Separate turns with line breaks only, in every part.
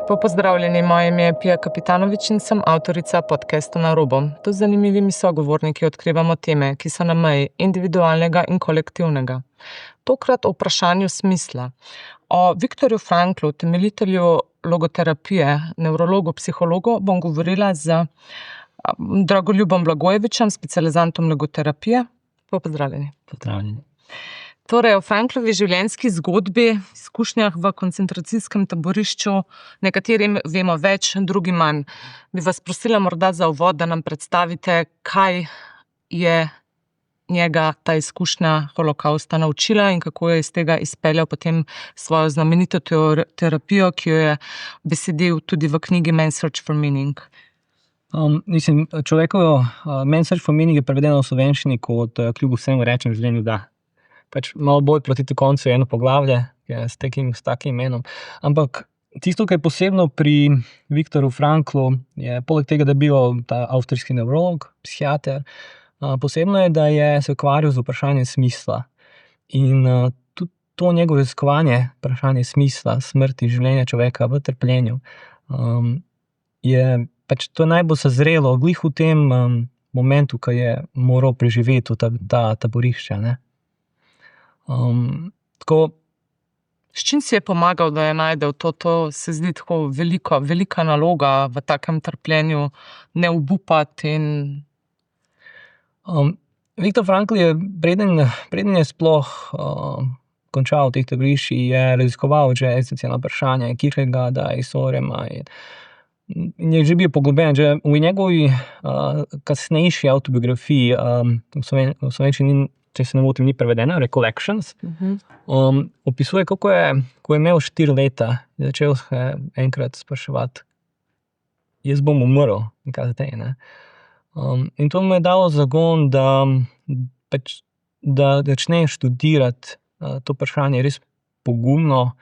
Lepo pozdravljeni, moje ime je Pija Kapitanovič in sem avtorica podcasta Na robu. Tu z zanimivimi sogovorniki odkrivamo teme, ki so na meji individualnega in kolektivnega. Tokrat o vprašanju smisla. O Viktorju Franklu, temeljitelju logoterapije, nevrologu, psihologu, bom govorila z Dragoljubom Blagojevičem, specializantom logoterapije. Lepo pozdravljeni.
Pozdravljeni.
Torej, o Franklovi življenjski zgodbi, izkušnjah v koncentracijskem taborišču, nekaterim vemo več, drugi manj. Bi vas prosila morda za uvod, da nam predstavite, kaj je njega ta izkušnja holokausta naučila in kako je iz tega izpeljal potem svojo znamenito terapijo, ki jo je besedil tudi v knjigi Man's Search for Meaning.
Človekovo Man's Search for Meaning je prevedeno v slovenščini kot kljub vsemu rečem življenju da. Pač malo bolj proti koncu je eno poglavje, ki je s takim imenom. Ampak tisto, kar je posebno pri Viktorju Franklu, je poleg tega, da je bil ta avstrijski nevrolog, psihiater, posebno je, da je se ukvarjal z vprašanjem smisla. In tudi to njegovo raziskovanje, vprašanje smisla, smrti, življenja človeka v trpljenju, je pač to najbolj sazrelo glih v tem momentu, ko je moral preživeti ta taborišča, ne.
S čim si je pomagal, da je najdel to? To se zdi tako velika naloga v takem trpljenju, ne obupati in...
Viktor Frankl je, preden je sploh končal v teh taboriščih, je raziskoval že esencialna vprašanja Kierkegaarda, Sorema in je že bil poglobljen. Že v njegovi kasnejši avtobiografiji, v slovenščini, če se ne motim, ni prevedena, Recollections, opisuje, kako je, ko je imel 4 leta, je začel se enkrat spraševati, jaz bom umrl, in kaj zdaj, ne. In to mu je dalo zagon, da začne študirati to vprašanje res pogumno,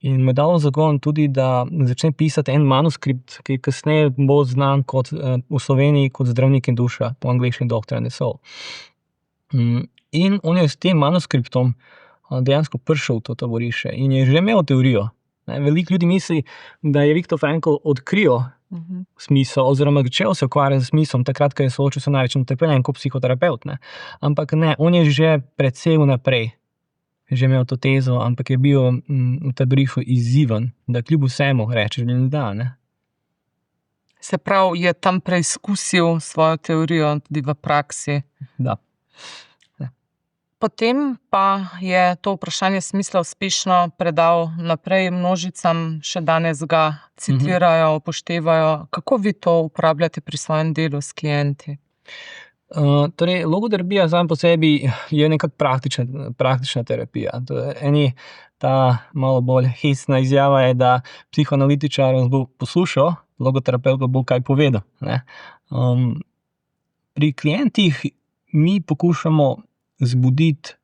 in mu je dalo zagon tudi, da začne pisati en manuskript, ki kasneje bo znan kot v Sloveniji kot Zdravnik in duša, po angleški Doctor and the Soul. In on je s tem manuskriptom dejansko prišel v to taborišče in je že imel teorijo. Veliko ljudi misli, da je Viktor Frankl odkril smisel oziroma začel se ukvarjati z smislom takrat, ko je soočil se največjim trpljenjem kot psihoterapevt, ne. Ampak ne, on je že precej vnaprej že imel to tezo, ampak je bil v taborišču izzivan, da kljub vsemu reče življenju da, ne.
Se pravi, je tam preizkusil svojo teorijo tudi v praksi.
Da.
Potem pa je to vprašanje smisla uspešno predal naprej množicam, še danes ga citirajo, upoštevajo. Kako vi to uporabljate pri svojem delu s klienti?
Torej, logoterapija sama po sebi je nekako praktična terapija. Ta malo bolj hecna izjava je, da psihoanalitičar vas bo poslušal, logoterapeut pa bo kaj povedal, ne. Pri klientih mi pokušamo zbuditi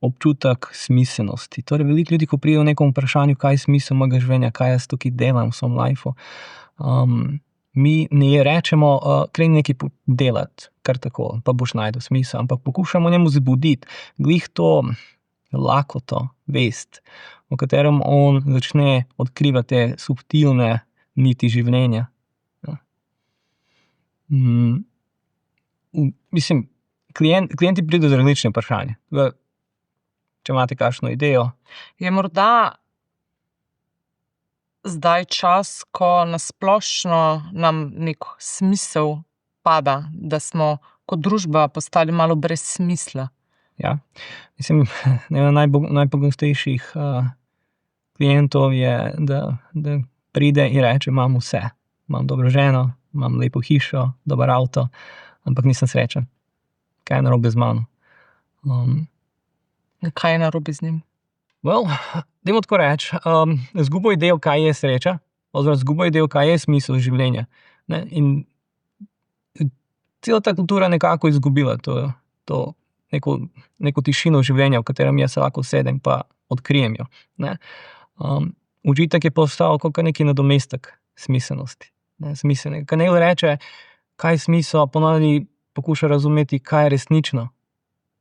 občutek smiselnosti. Torej, veliko ljudi, ko pride v nekom vprašanju, kaj je smisel mojega življenja, kaj jaz tukaj delam v svojem lifeu, mi ne rečemo, kreni nekaj delati, kar tako, pa boš našel smisel, ampak pokušamo njemu zbuditi glih to lakoto, vest, v katerem on začne odkrivati te subtilne niti življenja. Mislim, klienti pridejo z različnimi vprašanji. Če imate kakšno idejo.
Je morda zdaj čas, ko na splošno nam nek smisel pada, da smo kot družba postali malo brez smisla?
Ja, mislim, ena najpogostejših klientov je, da pride in reče, imam vse. Imam dobro ženo, imam lepo hišo, dober avto, ampak nisem srečen. Kaj je narobe z mano?
Kaj je narobe z njim?
Dajmo tako reči, izgubo idejo, kaj je sreča, oziroma izgubo idejo, kaj je smisel življenja. Ne? In cela ta kultura nekako izgubila to neko tišino življenja, v katerem jaz se lahko sedem pa odkrijem jo. Ne? Užitek je postal kot neki nadomestek smiselnosti. Smiselnega. Kaj nekdo reče, kaj je smisel, ponovno poskuša razumeti, kaj je resnično.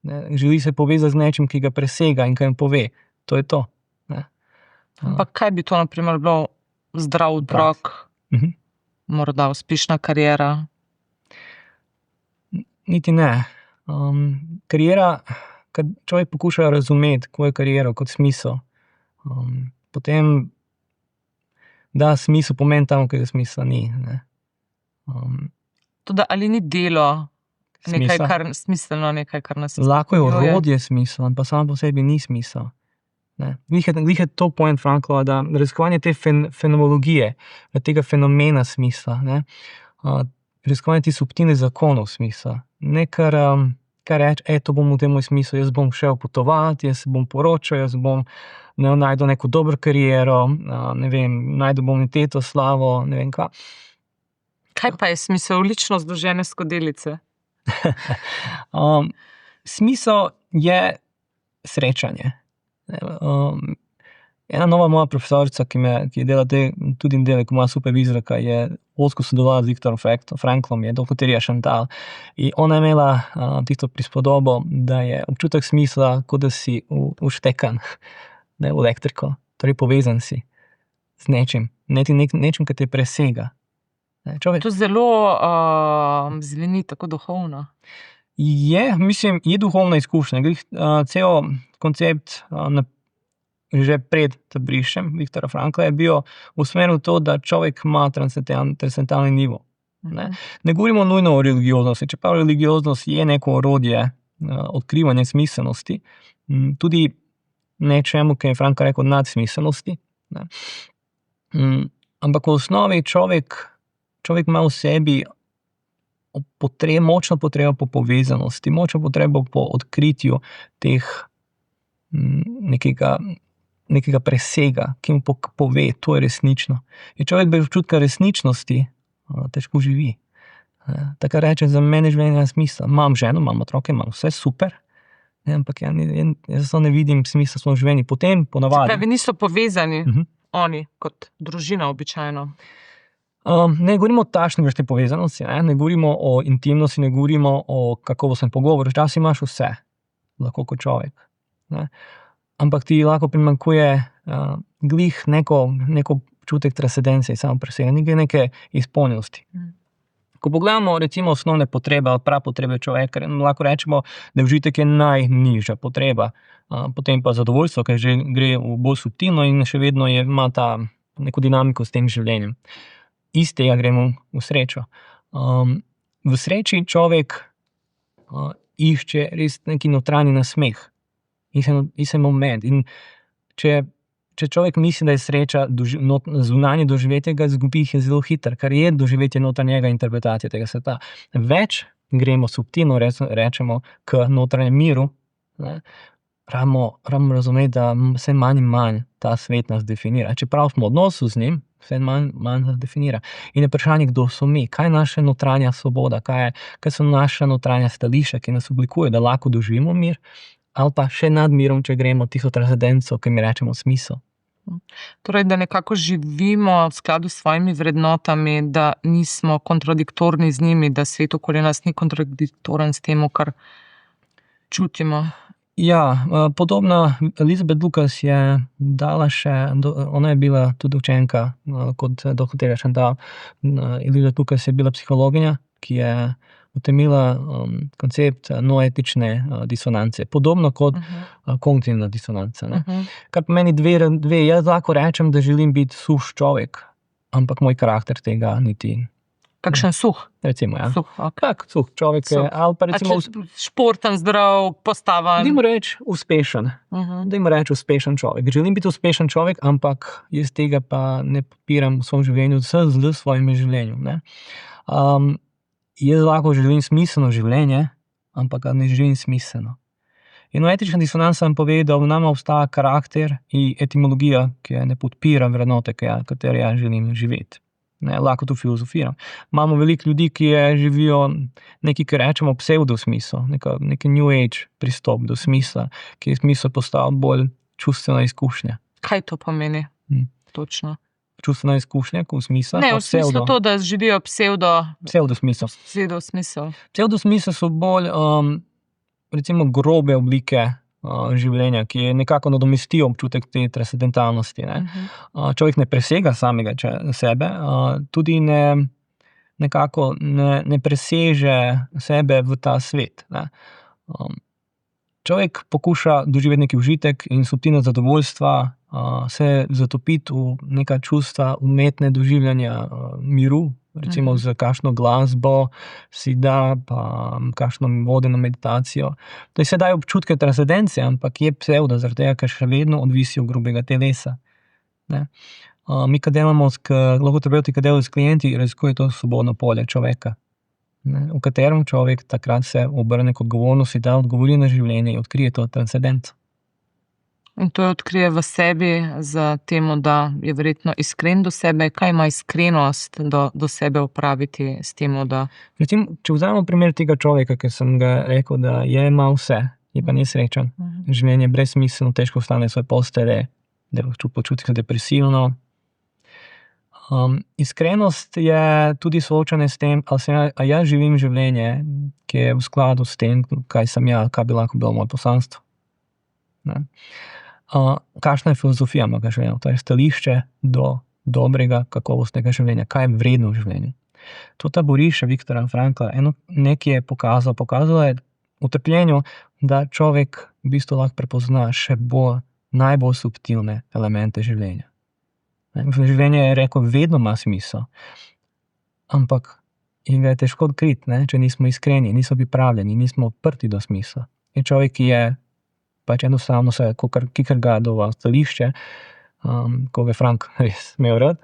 Ne? Želi se povezati z nečim, ki ga presega in kaj jim pove. To je to. Ne?
Ampak kaj bi to na primer bilo zdrav otrok, morda uspešna kariera?
Niti ne. Kariera, kad človek poskuša razumeti, kaj je kariera kot smisel, potem da smisel pomeni tam, kjer smisla ni, ne.
Toda ali ni delo nekaj,
Smisel?
kar smiselno, nekaj, kar nas
Lahko je
izpolnjuje?
orodje smisel, ampak samo po sebi ni smisel. Ne. Glih je to point Franklova, da raziskovanje te fenomenologije, tega fenomena smisla, ne, raziskovanje tih subtilnih zakonov smisla, ne kar reči, to bom v tem moj smisel, jaz bom šel potovati, jaz se bom poročal, jaz bom najdel neko dobro kariero, ne vem, najdel bom imuniteto, slavo, ne vem kva.
Kaj pa je smisel? Lično zložene skodelice?
Smisel je srečanje. Ena nova moja profesorica, ki dela tudi dela kot moja supervizorka, je ozko sodelovala z Viktorom Franklom, je doktorja Chantal. In ona je imela tisto prispodobo, da je občutek smisla, kot da si vštekan, ne, v elektriko, torej povezan si z nečim, nečim, ki te presega.
To zelo zveni tako duhovno.
Je duhovna izkušnja. Cel koncept že pred taboriščem Viktorja Frankla je bil usmerjen v to, da človek ima transcendentalni nivo. Ne govorimo nujno o religioznosti, čeprav religioznost je neko orodje odkrivanja smiselnosti, tudi nečemu, ki je Frankl rekel, nadsmiselnosti. Ampak v osnovi človek ima v sebi močno potrebo po povezanosti, močno potrebo po odkritju teh nekega presega, ki mu pove, to je resnično. In človek brez občutka resničnosti težko živi. Tako reče, za mene življenje nema smisla. Imam ženo, imam otroke, imam vse super, ampak jaz ne vidim smisla v svojem življenju. Potem ponavadi.
Pravi, niso povezani oni kot družina običajno.
Ne govorimo o takšni vrsti povezanosti, ne govorimo o intimnosti, ne govorimo o kakovostnem pogovoru. Včasih imaš vse, lahko kot človek. Ne. Ampak ti lahko primanjkuje glih neko občutek transcendence, samo presega, neke izpolnjenosti. Ko pogledamo recimo osnovne potrebe ali prapotrebe človeka, lahko rečemo, da užitek je najnižja potreba, potem pa zadovoljstvo, ki že gre v bolj subtilno in še vedno ima ta neko dinamiko s tem življenjem. Iz tega gremo v srečo. V sreči človek išče res neki notranji nasmeh, išče moment. In če človek misli, da je sreča zunanje doživetje, ga izgubi zelo hitro, kar je doživetje notranjega interpretacije tega sveta. Več gremo subtilno, rečemo, k notranjem miru, rabimo razumeti, da vse manj in manj ta svet nas definira. Čeprav smo v odnosu z njim, vse manj nas definira. In je vprašanje, kdo so mi, kaj je naša notranja svoboda, kaj so naša notranja stališča, ki nas oblikuje, da lahko doživimo mir, ali pa še nad mirom, če gremo tisto transcendenco, ki mi rečemo smisel.
Torej, da nekako živimo v skladu s svojimi vrednotami, da nismo kontradiktorni z njimi, da svet okoli nas ni kontradiktoren s tem, kar čutimo.
Ja, podobna Elizabeth Lucas je dala še, ona je bila tudi učenka kot doktorja Chantal. Elizabeth Lucas je bila psihologinja, ki je utemeljila koncept noetične disonance, podobno kot kognitivna disonanca. Kar pomeni dve, jaz lahko rečem, da želim biti suh človek, ampak moj karakter tega niti.
Kakšen suh?
Recimo, ja.
Suh, ok.
Tak, suh človek, ali pa recimo
športen, zdrav, postaven.
dajmo reči uspešen. Dajmo reči uspešen človek. Želim biti uspešen človek, ampak jaz tega pa ne podpiram v svojem življenju, z svojim življenjem, ne. Jaz lahko želim smiselno življenje, ampak ga ne živim smiselno. In etična disonanca nam pove, da v nama obstaja karakter in etimologija, ki ne podpira vrednote, katere jaz želim živeti. Ne, lahko tu filozofiram. Imamo veliko ljudi, ki živijo nekaj, ki rečemo psevdosmisel, neki new age pristop do smisla, ki je smisel postal bolj čustvena izkušnja.
Kaj to pomeni? Točno.
Čustvena izkušnja, kot smisel?
Ne, v smislu to, da živijo
psevdosmisel.
Psevdosmisel.
Psevdosmisel so bolj recimo grobe oblike življenja, ki nekako nadomestijo občutek te transcendentalnosti. Ne. Človek ne presega samega sebe, tudi nekako ne preseže sebe v ta svet. Ne. Človek poskuša doživeti neki užitek in subtilno zadovoljstva, se zatopiti v neka čustva umetne doživljanja miru, recimo z kakšno glasbo si da, pa kakšno vodeno meditacijo. To se daje občutke transcendence, ampak je psevdo, zaradi tega, ker še vedno odvisi od grobega telesa. Ne. Mi, ko delamo logoterapevti, ko delajo s klienti, raziskuje to svobodno polje človeka, ne, v katerem človek takrat se obrne k odgovornosti, da odgovori na življenje in odkrije to transcendenco.
In to odkrije v sebi z temo, da je verjetno iskren do sebe. Kaj ima iskrenost do sebe opraviti s temo, da...
Recimo, če vzamemo primer tega človeka, ki sem ga rekel, da ima vse, je pa nesrečen. Življenje je brezsmiselno, težko vstane svoje postelje, da počuti se depresivno. Iskrenost je tudi soočanje s tem, ali jaz živim življenje, ki je v skladu s tem, kaj sem jaz, kaj bi lahko bilo moje poslanstvo. Ne. Kakšna je filozofija mojega življenja, to je stališče do dobrega, kakovostnega življenja, kaj je vredno v življenju. To taborišče Viktorja Frankla nekaj je pokazalo je v trpljenju, da človek v bistvu lahko prepozna še najbolj subtilne elemente življenja. Življenje je rekel, vedno ima smisel, ampak in ga je težko odkriti, če nismo iskreni, nismo pripravljeni, nismo odprti do smisla. In človek, ki je pač enostavno se, kikar ga dova stališče, ko ga Frank res imel rad,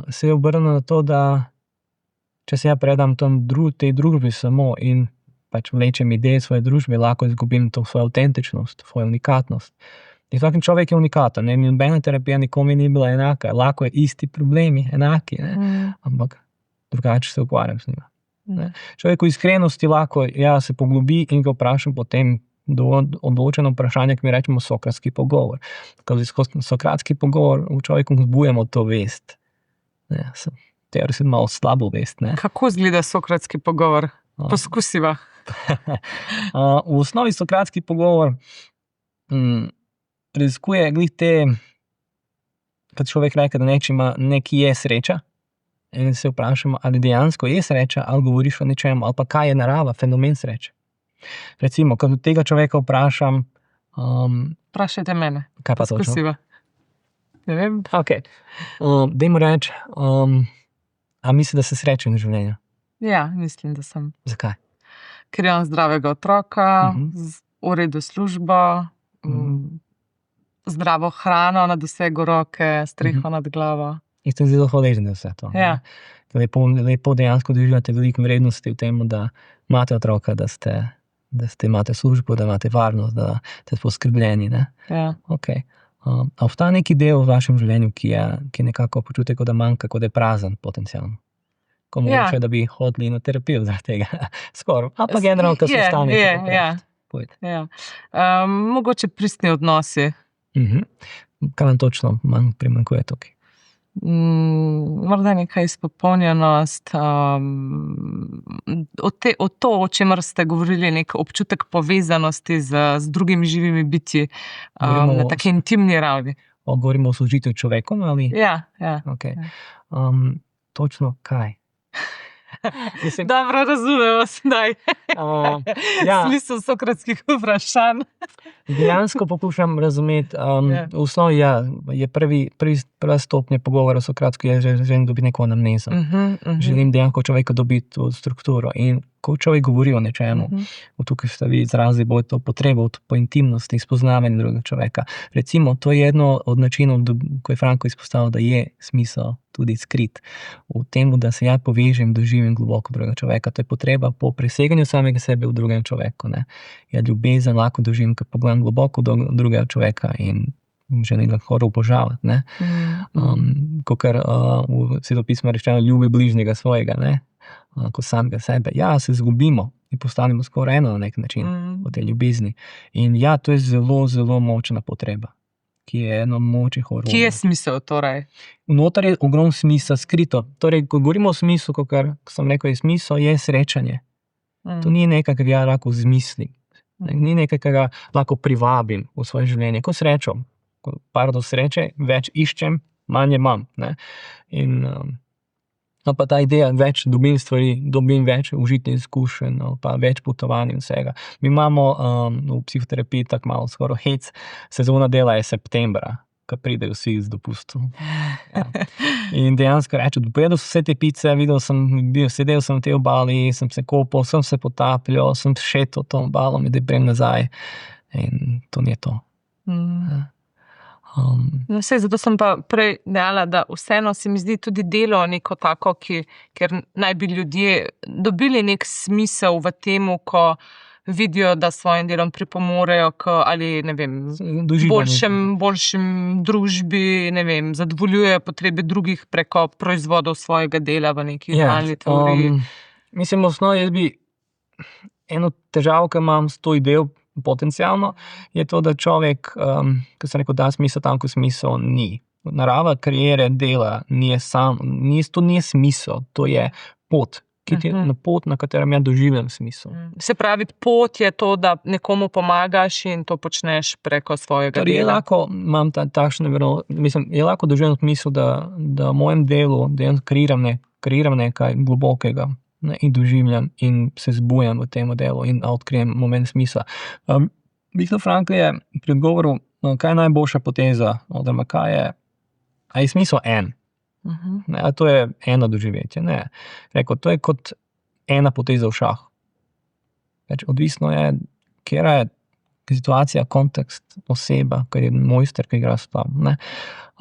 se je obrnil na to, da če se ja predam tej družbi samo in pač vlečem ideje svoje družbe, lahko izgubim to svojo avtentičnost, svojo unikatnost. In vsak človek je unikaten, nobena terapija nikomu ni bila enaka, lahko je isti problemi, enaki, ampak drugače se ukvarjam z njima. Človek v iskrenosti lahko se poglobi in ga vprašam potem do odločeno vprašanje, ki mi rečemo sokratski pogovor. Skozi sokratski pogovor v človeku vzbujamo to vest. Teorija malo slabo vest. Ne?
Kako izgleda sokratski pogovor? Poskusiva.
V osnovi sokratski pogovor raziskuje glih te, kad človek reče, da nekaj je sreča, in se vprašamo, ali dejansko je sreča, ali govoriš o nečemu, ali pa kaj je narava, fenomen sreče. Recimo, ko tega človeka vprašam...
Vprašajte mene.
Kaj pa točno?
Poskusiva. Ne vem.
Ok. Dajmo reči, a misli, da si srečen v življenju?
Ja, mislim, da sem.
Zakaj?
Ker imam zdravega otroka, v redu službo, zdravo hrano nad vsego roke, streho nad glavo.
In sem zelo hvaležen za vse to.
Ja.
Lepo dejansko doživljate veliko vrednosti v tem, da imate otroka, da imate službo, da imate varnost, da ste poskrbljeni. Ne?
Ja.
Okay. A obstaja neki del v vašem življenju, ki nekako počutite, kot da manjka, kot da je prazen potencialno? Ko mogoče, da bi hodili na terapijo zaradi tega. Skoraj. A pa generalno, ko se stane.
Mogoče pristni odnosi.
Kaj vam točno primanjkuje tukaj?
Morda neka izpopolnjenost, o čemer ste govorili, nek občutek povezanosti z drugimi živimi bitji na taki intimni ravni.
Govorimo o sožitju človekom ali?
Ja.
Okay. Točno kaj?
Dobro razumemo sedaj. Smisel sokratskih vprašanj.
Dejansko poskušam razumeti, v osnovi je prva stopnja pogovora sokratsko, želim dobiti neko anamnezo. Želim dejansko človeka dobiti to strukturo. In ko človek govori o nečemu, tukaj ste vi izrazili bolj to potrebo po intimnosti, spoznavanju drugega človeka. Recimo, to je eno od načinov, ko je Franko izpostavil, da je smisel tudi skrit v tem, da se ja povežem, doživim globoko drugega človeka. To je potreba po preseganju samega sebe v drugem človeku. Ne? Ja, ljubezen lahko doživim, ko pogledam globoko do drugega človeka in želim ga skoraj obožavati. Kakor v Svetopismu rečeno, ljubi bližnjega svojega, ne? Kot samega sebe. Ja, se izgubimo in postanemo skoraj eno na nek način v tej ljubezni. In ja, to je zelo, zelo močna potreba, ki je eno močnih orodij.
Kje je smisel torej?
Vnotar je ogromno smisla skrito. Torej, ko govorimo o smislu, kot sem rekel, je smisel, je srečanje. To ni nekaj, kar ja lahko zmislim. Ni nekaj, kar ga lahko privabim v svoje življenje. Ko srečo, paradoks sreče, več iščem, manj imam, ne. In, no, pa ta ideja, več dobim stvari, dobim več užitnih izkušenj, no, pa več potovanj in vsega. Mi imamo, v psihoterapiji tako malo skoraj hec, sezona dela je septembra, ko pridejo vsi z dopustov. Ja. In dejansko rečem, pojedel sem vse te pice, sedel sem v tej obali, sem se kopal, sem se potapljal, sem šetal to obalo, me grem nazaj. In to ni to. Ja.
No, saj, zato sem pa prej dejala, da vseeno se mi zdi tudi delo neko tako, ker naj bi ljudje dobili nek smisel v temu, ko vidijo, da s svojim delom pripomorejo k, ali ne vem, boljšim družbi, ne vem, zadovoljujejo potrebe drugih preko proizvodov svojega dela v neki idealni teoriji.
Mislim, osnovno jaz bi eno težavo, ki imam s to idejo potencialno, je to, da človek, ko sem rekel, da smisel tam, ko smisel ni. Narava kariere, dela, to ni smisel, to je pot. Na pot, na katerem ja doživljam smisel.
Se pravi, pot je to, da nekomu pomagaš in to počneš preko svojega dela.
Je lahko, imam je lahko doživljam smisel, da v mojem delu kreiram nekaj globokega, ne, in doživljam in se zbujam v tem delu in odkrijem moment smisla. Viktor Frankl je pri odgovoru, kaj je najboljša poteza, oziroma a je smisel en. Ne, a to je eno doživetje, ne. Rekel, to je kot ena poteza v šah. Odvisno je, katera je situacija, kontekst, oseba, ker je mojster, ki igra s tabo, ne.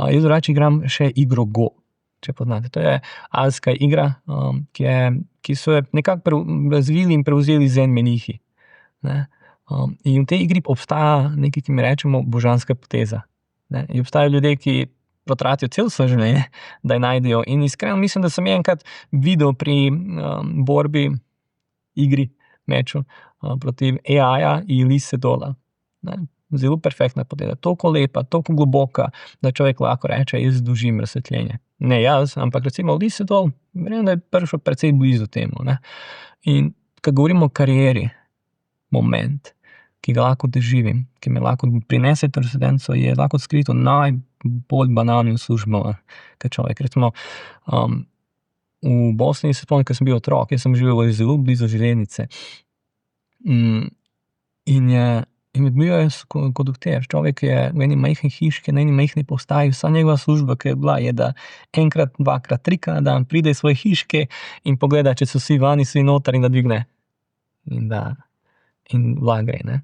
Jaz drugače igram še igro Go, če poznate. To je azijska igra, ki so jo nekako razvili in prevzeli zen menihi, ne. In v tej igri obstaja nekaj, ki mi rečemo božanska poteza, ne. In obstajajo ljudje, ki potratijo celo svoje življenje, da jo najdejo. In iskreno mislim, da sem enkrat videl pri borbi, igri, meču proti AI-ja in Lee Sedola. Zelo perfektna poteza. Toliko lepa, toliko globoka, da človek lahko reče, jaz doživim razsvetljenje. Ne jaz, ampak recimo Lee Sedol, verjamem, da je prišel precej blizu temu, ne. In ko govorimo o karieri, moment, ki ga lahko doživim, ki me lahko prinese transcendenco, je lahko skrito najbolj banalnim službam, kot človek. Recimo, v Bosni se spomnim, ko sem bil otrok, jaz sem živel zelo blizu železnice. In bil je kondukter, človek je v eni majhni hiški, na eni majhni postaji, vsa njegova služba, ki je bila, je, da enkrat, dvakrat, trikrat na dan pride iz svoje hiške in pogleda, če so vsi vani, vsi noter, in da dvigne. In vlak gre, ne.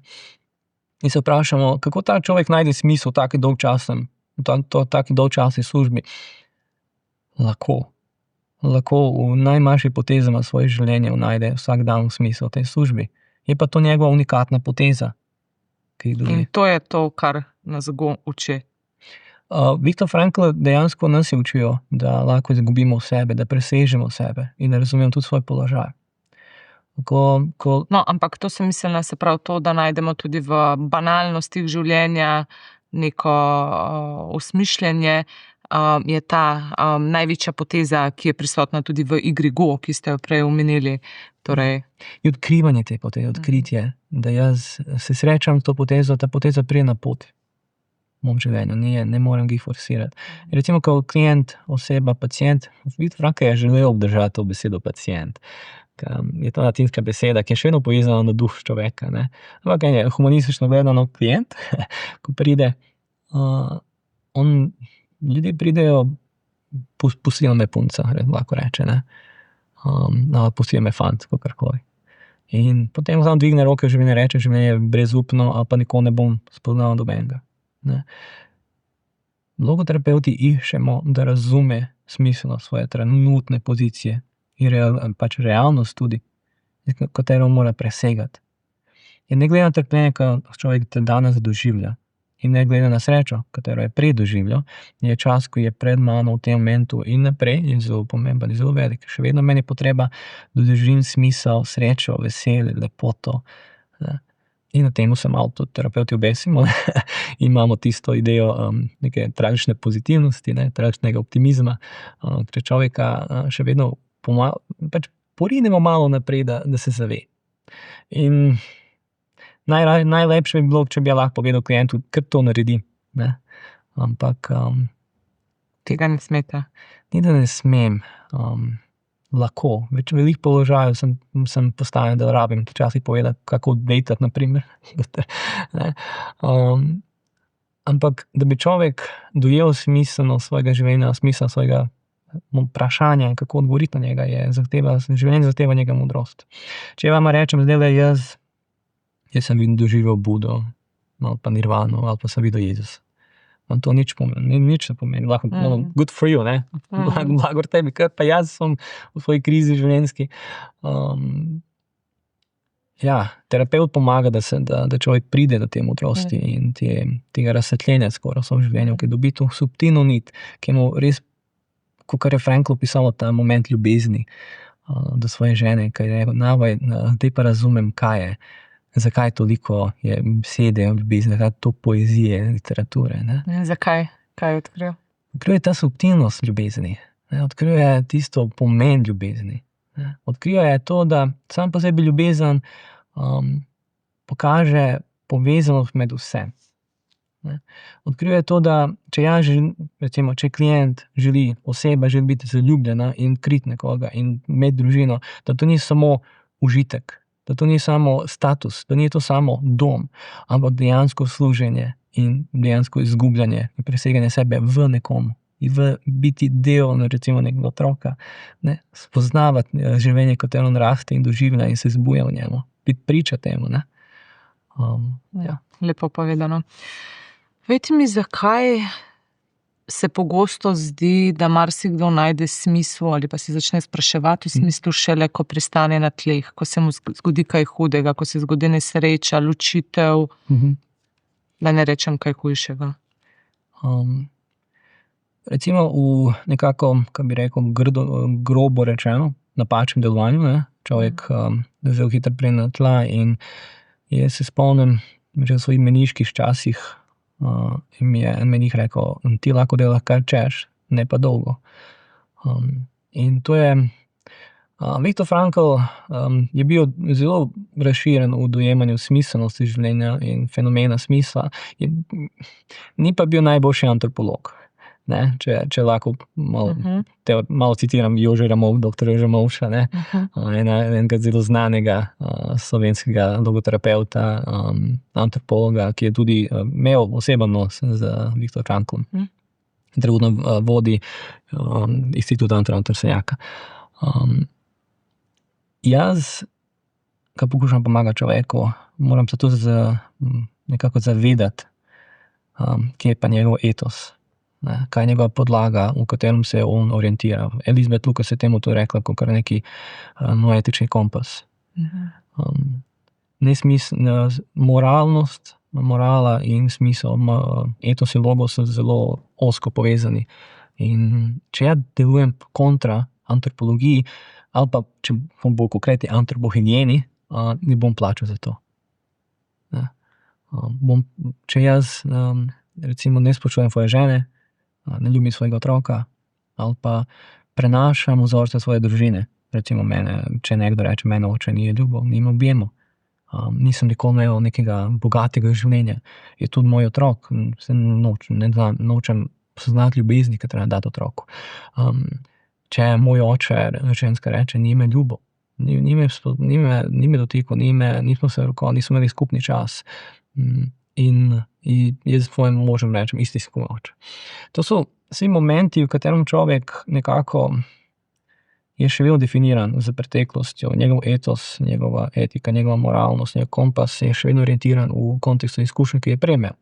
In se vprašamo, kako ta človek najde smisel v taki dolgčasni službi. Lahko v najmanjših potezah svoje življenje najde vsak dan smisel v tej službi. Je pa to njegova unikatna poteza.
In to je to, kar nas Go uči.
Viktor Frankl dejansko nas je učil, da lahko izgubimo sebe, da presežemo sebe in da razumemo tudi svoj položaj.
No, ampak to sem mislila, se pravi to, da najdemo tudi v banalnostih življenja neko osmišljenje, je ta največja poteza, ki je prisotna tudi v igri Go, ki ste jo prej omenili.
Je odkrivanje te poteze, odkritje, da jaz se srečam s to potezo, ta poteza pride na pot v mojem življenju, ne morem ga forsirati. Recimo, ko klient, oseba, pacient, Viktor Frankl je želel obdržati to besedo pacient. Je to latinska beseda, ki je še vedno povezana na duh človeka, ne. Ampak je humanistično gledano klient, ko pride, ljudje pridejo, pustijo me punca, lahko reče, ne. Pustijo me fant, kakorkoli. In potem samo dvigne roke v življenje, reče, življenje je brezupno, ali pa nikoli ne bom spoznal nobenega, ne. Logoterapevti iščemo, da razume smiselnost svoje trenutne pozicije in realnost tudi, katero mora presegati. In ne glede na trpljenje, ko človek danes doživlja, in ne glede na srečo, katero je prej doživljal, je čas, ko je pred mano v tem momentu in naprej, je zelo pomemben, zelo velik. Še vedno meni je potreba, da doživim smisel, srečo, veselje, lepoto, ne. In na temu se malo tudi terapevti obesimo, imamo tisto idejo neke tragične pozitivnosti, ne, tragičnega optimizma, ker človeka še vedno porinemo malo naprej, da se zave. In Najlepše bi bilo, če bi lahko povedal klientu, kar to naredi, ne. Ampak,
Tega ne smete.
ni da ne smem, lahko. Veliko položajev sem postavljen, da rabim včasih povedati, kako dejtati, na primer. Ne. Ampak da bi človek dojel smiselnost svojega življenja, smisel svojega vprašanja in kako odgovoriti na njega, življenje zahteva njega modrost. Če vam rečem zdajle jaz sem doživel Budo, ali pa Nirvano, ali pa sem videl Jezusa. To nič ne pomeni. Lahko, good for you, ne. Blagor tebi, ker pa jaz sem v svoji krizi življenjski. Terapevt pomaga, da človek pride do te modrosti in tega razsvetljenja skoraj v svojem življenju, ki dobi to subtilno nit, ki mu res, kakor je Frankl opisal ta moment ljubezni do svoje žene, ki je rekel, zdaj pa razumem, kaj je, zakaj toliko je besede o ljubezni, zakaj to poezije, literature, ne.
Zakaj? Kaj je odkril?
Odkril je ta subtilnost ljubezni, ne. Odkril je tisto pomen ljubezni, ne. Odkril je to, da sam po sebi ljubezen pokaže povezanost med vsem, ne. Odkril je to, da recimo, če klient oseba želi biti zaljubljena in kriti nekoga in imeti družino, da to ni samo užitek, da to ni samo status, da ni to samo dom, ampak dejansko služenje in dejansko izgubljanje in preseganje sebe v nekom, v biti del, recimo, nekega otroka, ne, spoznavati življenje, kot on raste in doživlja in se zbuja v njemu, biti priča temu, ne.
Lepo povedano. Povejte mi, zakaj se pogosto zdi, da marsikdo najde smisel ali pa se začne spraševati v smislu šele, ko pristane na tleh, ko se mu zgodi kaj hudega, ko se zgodi nesreča, ločitev, da ne rečem kaj hujšega.
Recimo v nekako, kako bi rekel, grobo rečeno, napačnem delovanju, ne, človek zelo hitro pride na tla in jaz se spomnim, že v svojih meniških časih, in mi je en menih rekel, ti lahko delaš, kar češ, ne pa dolgo. In to je, Viktor Frankl je bil zelo razširjen v dojemanju smiselnosti življenja in fenomena smisla, ni pa bil najboljši antropolog, ne, če lahko malo citiram doktor Jože Ramovša, ne, enega zelo znanega slovenskega logoterapevta, antropologa, ki je tudi imel oseben odnos z Viktorjem Franklom. Trenutno vodi Institut Anton Trstenjaka. Jaz, ko poskušam pomagati človeku, moram se tudi nekako zavedati, kje je pa njegov etos. Ne, kaj je njegova podlaga, v katerem se on orientira. Elizabeth Lucas je temu to rekla, kot neki noetični kompas. Moralnost, morala in smisel, etos in logos so zelo ozko povezani. In če delujem kontra antropologiji, ali pa, če bom bolj konkreten, antropohigieni, ne bom plačal za to. Ne. Če jaz, recimo, ne spoštujem svoje žene, ne ljubim svojega otroka, ali pa prenašam vzorce svoje družine. Recimo če nekdo reče, mene oče ni ljubil, ni me objemal. Nisem nikoli imel nekega bogatega življenja. Je tudi moj otrok, nočem spoznati ljubezni, ki treba dati otroku. Če moj oče, ženska reče, ni me ljubil, ni me dotikal, nismo se rokali, nismo imeli skupni čas. In jaz svojim možem rečem, isti si kot oče. To so vsi momenti, v katerem človek nekako je še vedno definiran z preteklostjo, njegov etos, njegova etika, njegova moralnost, njegov kompas je še vedno orientiran v kontekstu izkušenj, ki je prej imel.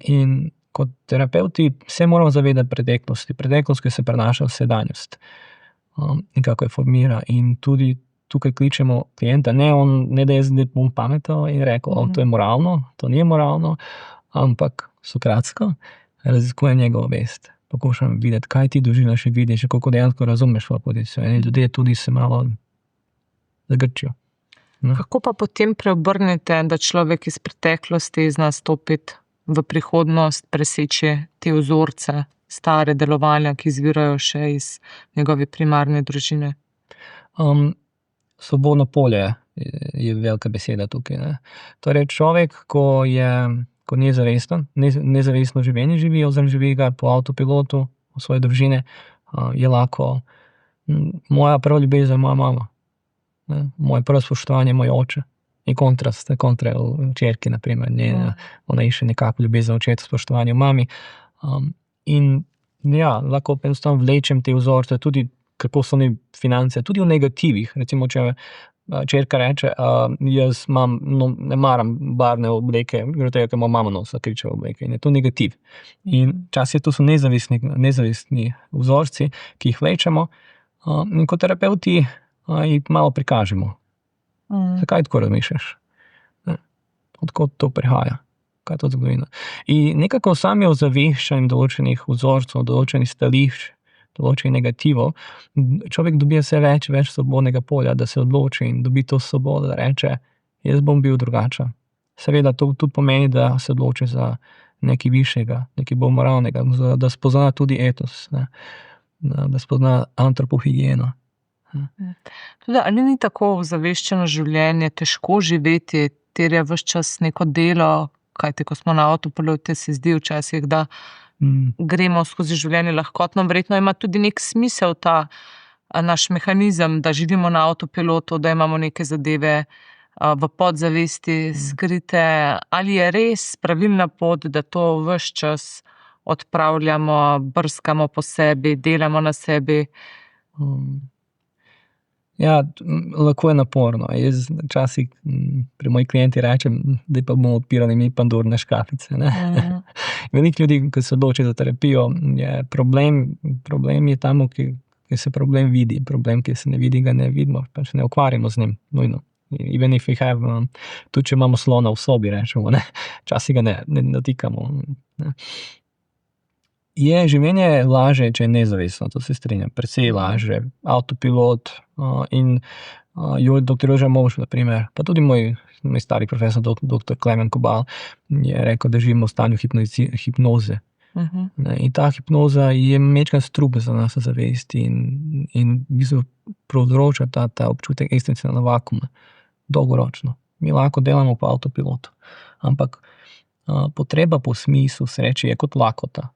In kot terapevti se moramo zavedati preteklosti, ki se prenaša v sedanjost. Nekako je formira in tudi tukaj kličemo klienta, ne da jaz bom pametal in rekel, to je moralno, to ni moralno, ampak sokratsko raziskujem njegovo vest. Poskušam videti, kaj ti doživljaš in vidiš, kako dejansko razumeš svojo pozicijo. In ljudje tudi se malo zagrčijo.
Kako pa potem preobrnete, da človek iz preteklosti zna stopiti v prihodnost, preseči te vzorce, stare delovanja, ki izvirajo še iz njegove primarne družine?
Svobodno polje je velika beseda tukaj, ne. Torej človek, ko nezavestno življenje živi oziroma živi ga po avtopilotu v svoje družine, je lahko, moja prva ljubezen je moja mama, ne. Moje prvo spoštovanje je moj oče. In kontra včerki, na primer, ona išče nekako ljubezen očetu, spoštovanje mami. In ja, lahko enostavno vlečem te vzorce, tudi kako so oni finance, tudi v negativih. Recimo, če čerka reče, jaz ne maram barvne obleke, zaradi tega, ker moja mama nosi kričave obleke, in je to negativ. In včasih to so nezavestni vzorci, ki jih vlečemo, in kot terapevti jih malo prikažemo. Zakaj tako razmišljaš? Odkot to prihaja? Kaj je to zgodovina? In nekako sami ozaveščanjem določenih vzorcev, določenih stališč, določenih negativov, človek dobi vse več svobodnega polja, da se odloči in dobi to svobodo, da reče, jaz bom bil drugačen. Seveda to tudi pomeni, da se odloči za nekaj višjega, nekaj bolj moralnega, da spozna tudi etos, ne? Da spozna antropohigieno.
Tudi, ali ni tako ozaveščeno življenje težko živeti, terja ves čas neko delo, kajti ko smo na avtopilotu, se zdi včasih, da gremo skozi življenje lahkotno, verjetno ima tudi nek smisel ta naš mehanizem, da živimo na avtopilotu, da imamo neke zadeve v podzavesti skrite. Ali je res pravilna pot, da to ves čas odpravljamo, brskamo po sebi, delamo na sebi?
Ja, lahko je naporno. Jaz včasih pri mojih klientih rečem, da pa bomo odpirali mi Pandorine škatlice, ne. Veliko ljudi, ko se odloči za terapijo, je problem je tam, kjer se problem vidi. Problem, ki se ne vidi, ga ne vidimo, pač ne ukvarjamo z njim, nujno. Even if we have, tudi če imamo slona v sobi, rečemo, ne, včasih ga ne dotikamo, ne. Je življenje lažje, če je nezavestno, to se strinjam, precej lažje. Avtopilot in dr. Jože Moš, na primer, pa tudi moj stari profesor, dr. Klemen Kobal, je rekel, da živimo v stanju hipnoze. In ta hipnoza je majčkeno strup za nas zavest in v bistvu povzroča ta občutek eksistencialnega vakuma, dolgoročno. Mi lahko delamo po avtopilotu, ampak potreba po smislu, sreči je kot lakota.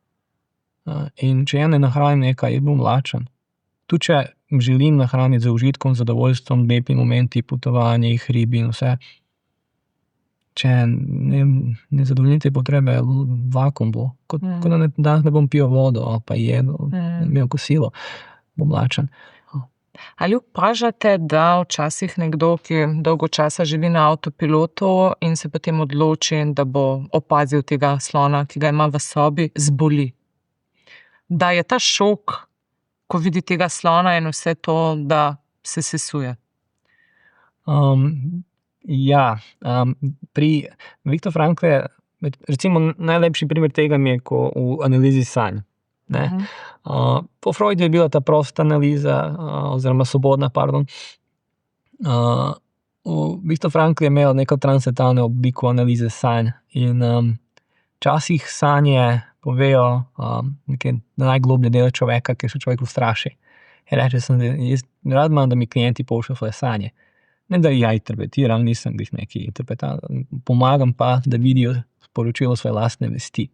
In če ja ne nahranim nekaj, bom lačen. Tudi če želim nahraniti z užitkom, zadovoljstvom, lepimi momenti, potovanji, hribi in vse, če ne zadovoljim te potrebe, vakuum bo. Kot da danes ne bom pil vodo ali pa jedel, imel kosilo, bom lačen.
Ali opažate, da včasih nekdo, ki dolgo časa živi na avtopilotu in se potem odloči, da bo opazil tega slona, ki ga ima v sobi, zboli? Da je ta šok, ko vidi tega slona in vse to, da se sesuje?
Ja, pri Viktor Frankl je, recimo najlepši primer tega mi je, ko v analizi sanj, ne. Po Freudu je bila ta prosta analiza, oziroma svobodna, pardon. Viktor Frankl je imel neko transcendentalno obliko analize sanj in včasih sanje povejo neke najgloblje dele človeka, ki se človek ustraši. In reče, jaz rad imam, da mi klienti pošljejo svoje sanje. Ne, da ja interpretiram, nisem glih neki interpretator, pomagam pa, da vidijo sporočilo svoje lastne vesti.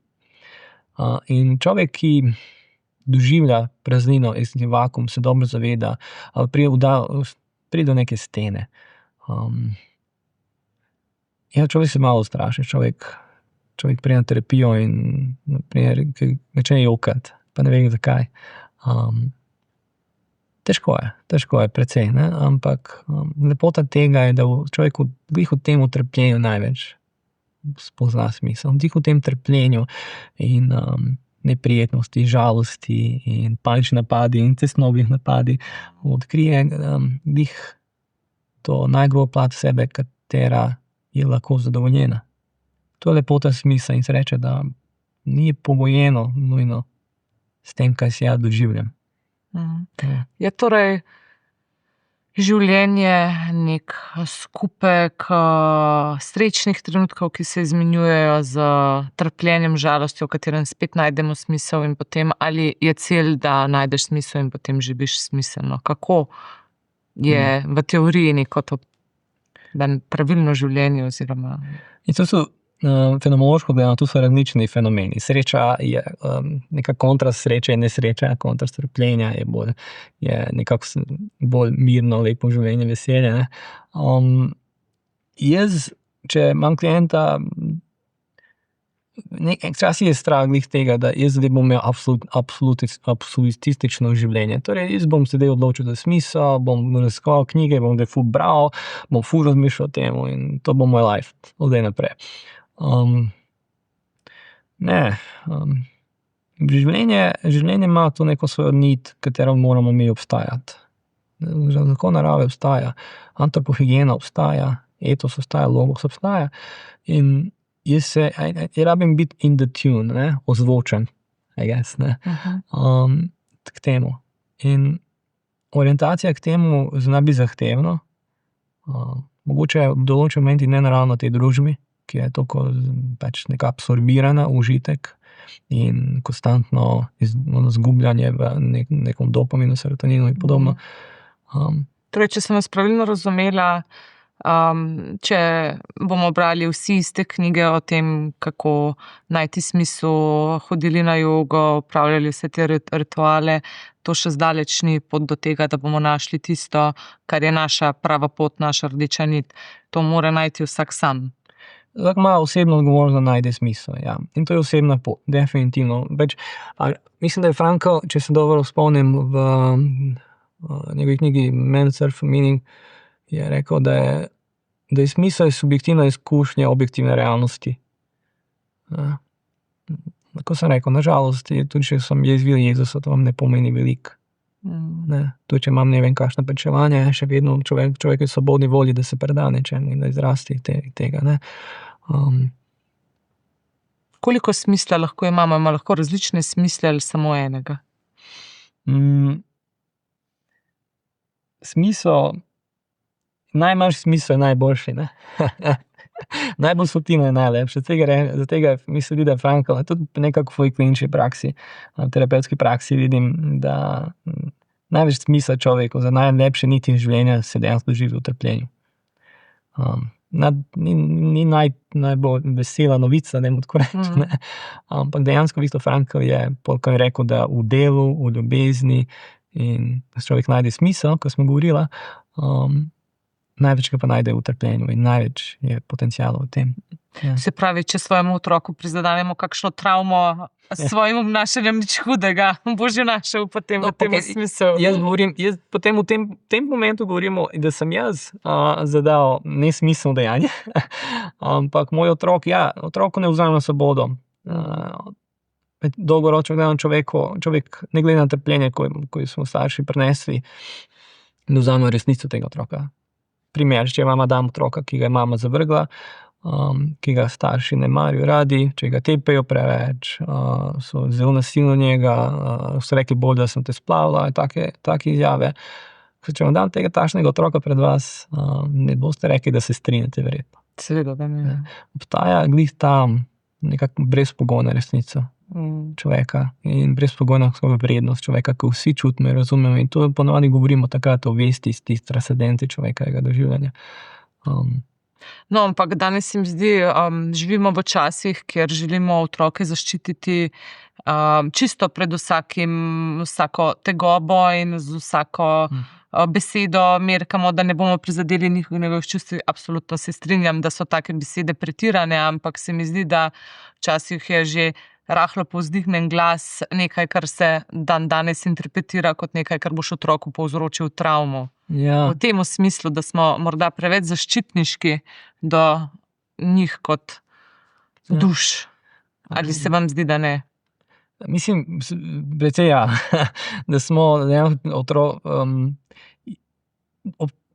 In človek, ki doživlja praznino, eksistencialni vakuum, se dobro zaveda, ali pride do neke stene. Ja, človek se malo ustraši, človek pride na terapijo in na primer začne jokati, pa ne vem zakaj. Težko je precej, ne, ampak lepota tega je, da človek glih v tem utrpljenju največ spozna smisel. Glih v tem trpljenju in neprijetnosti, žalosti in panični napadi in tesnobnih napadi odkrije glih to najglobljo plat sebe, katera je lahko zadovoljena. To je lepota smisla in se reče, da ni pogojeno nujno s tem, kaj si jaz doživljam.
Je torej življenje nek skupek srečnih trenutkov, ki se izmenjujejo z trpljenjem, žalostjo, v katerem spet najdemo smisel in potem, ali je cilj, da najdeš smisel in potem živiš smiselno? Kako je v teoriji neko to? pravilno življenje oziroma.
In to so fenomenološko gledano, to so različni fenomeni. Sreča je neka kontrast sreče in nesreča, kontrast trpljenja je nekako bolj mirno, lepo življenje, veselje, ne. Jaz, če imam klienta, včasih je strah glih tega, da jaz zdaj bom imel absolutistično življenje. Torej, jaz bom sedaj odločil za smisel, bom raziskoval knjige, bom ful bral, bom ful razmišljal o tem in to bo moj life od zdaj naprej. Ne, življenje ima to neko svojo nit, katero moramo mi obstajati. Zakon narave obstaja, antropohigiena obstaja, etos obstaja, logos obstaja in jaz rabim biti in the tune, ne, ozvočen, I guess, ne, k temu. In orientacija k temu zna biti zahtevno, mogoče v določenih momentih nenaravno tej družbi, ki je toliko pač neka absorbirana v užitek in konstantno izgubljanje v nekom dopaminu, serotoninu in podobno.
Torej, če sem vas pravilno razumela, če bomo brali vsi iste knjige o tem, kako najti smisel, hodili na jogo, opravljali vse te rituale, to še zdaleč ni pot do tega, da bomo našli tisto, kar je naša prava pot, naša rdeča nit. To mora najti vsak sam.
Vsak ima osebno odgovornost, da najde smisel, ja. In to je osebna pot, definitivno. Mislim, da je Frankl, če se dobro spomnim, v njegovi knjigi Man's Search for Meaning, je rekel, da je smisel subjektivna izkušnja objektivne realnosti. Tako sem rekel, nažalost, tudi če sem jaz videl Jezusa, to vam ne pomeni veliko. Tudi če imam ne vem kakšna pričevanja, še vedno človek je v svobodni volji, da se preda nečemu in da izrasti tega, ne.
Koliko smisla lahko imamo? Ima lahko različne smisle ali samo enega?
Smisel, najmanjši smisel je najboljši, ne. Najbolj subtilno je najlepše. Zato mi se zdi, da Frankl, tudi nekako v svoji klinični praksi, terapevtski praksi vidim, da največ smisla človeku za najlepše niti življenja se dejansko živi v trpljenju. Ni najbolj vesela novica, dajmo tako reči, ne. Ampak dejansko Viktor Frankl je rekel, da v delu, v ljubezni in da človek najde smisel, ko smo govorila, največ ga pa najde v trpljenju in največ je potencialov v tem. Ja.
Se pravi, če svojemu otroku prizadenemo kakšno travmo s svojim obnašanjem, nič hudega, bo že našel potem v tem smisel.
Jaz potem v tem momentu govorimo, da sem jaz zadal nesmiselno dejanje, ampak moj otrok, otroku ne vzamem svobodo. Dolgoročno gledano človek ne glede na trpljenje, ko smo starši prinesli, ne vzamem resnico tega otroka. Primer, če mama dam otroka, ki ga je mama zavrgla, ki ga starši ne marijo radi, če ga tepejo preveč, so zelo nasilni do njega, so rekli bolj, da sem te splavila, take izjave. Če vam dam tega takšnega otroka pred vas, ne boste rekli, da se strinjate verjetno.
Seveda, da ne.
Obstaja glih tam nekako brezpogojna resnica človeka in brezpogojna vrednost človeka, ko vsi čutimo in razumemo, in to ponovadi govorimo takrat o vesti iz tiste transcendence človekovega doživljanja.
No, ampak danes se mi zdi, živimo v časih, kjer želimo otroke zaščititi čisto pred vsako tegobo in z vsako besedo merkamo, da ne bomo prizadeli njihovih čustev. Absolutno se strinjam, da so take besede pretirane, ampak se mi zdi, da včasih je že rahlo povzdignjen glas nekaj, kar se danes interpretira kot nekaj, kar boš otroku povzročil travmo.
Ja.
V tem smislu, da smo morda preveč zaščitniški do njih kot duš. Ali se vam zdi, da ne?
Mislim, precej ja, da smo